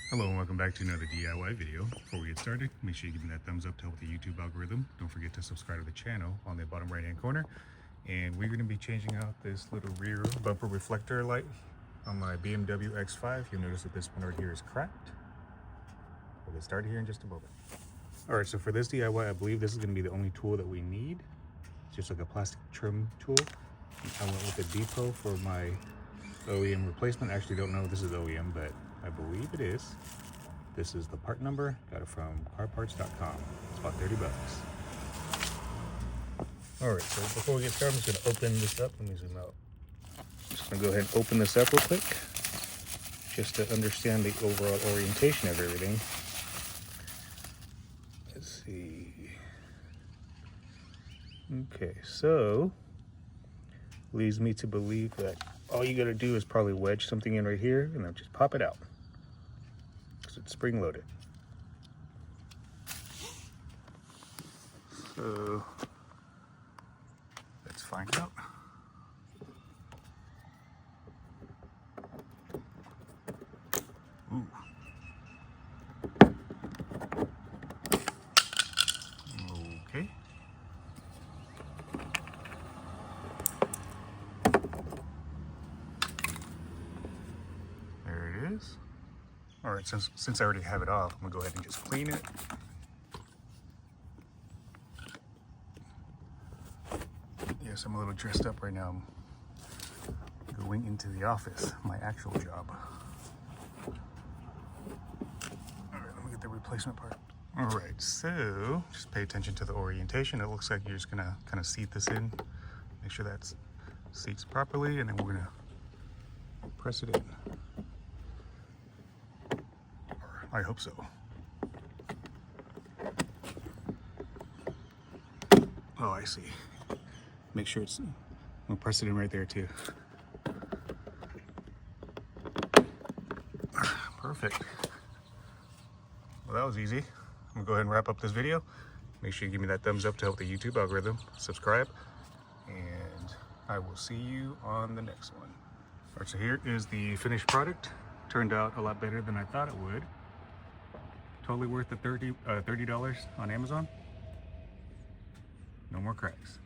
Hello and welcome back to another DIY video. Before we get started, make sure you give me that thumbs up to help the YouTube algorithm. Don't forget to subscribe to the channel on the bottom right hand corner. And we're going to be changing out this little rear bumper reflector light on my BMW X5. You'll notice that this one right here is cracked. We'll get started here in just a moment. Alright, so for this DIY, I believe this is going to be the only tool that we need. It's just like a plastic trim tool. I went with the Depot for my OEM replacement. I actually don't know if this is OEM, but I believe it is. This is the part number. Got it from carparts.com. It's about 30 bucks. Alright, so before we get started, I'm just going to open this up. Let me zoom out. I'm just going to go ahead and open this up real quick, just to understand the overall orientation of everything. Let's see. Okay, so leads me to believe that all you got to do is probably wedge something in right here and then just pop it out, because it's spring loaded. So let's find out. Ooh. Okay. There it is. All right, since I already have it off, I'm gonna go ahead and just clean it. Yes, I'm a little dressed up right now. I'm going into the office, my actual job. All right, let me get the replacement part. All right, so just pay attention to the orientation. It looks like you're just gonna kind of seat this in, make sure that seats properly, and then we're gonna press it in. I hope so. Oh, I see. Make sure it's, we'll press it in right there too. Perfect. Well, that was easy. I'm gonna go ahead and wrap up this video. Make sure you give me that thumbs up to help the YouTube algorithm. Subscribe, and I will see you on the next one. All right, so here is the finished product. Turned out a lot better than I thought it would. Totally worth the $30 on Amazon. No more cracks.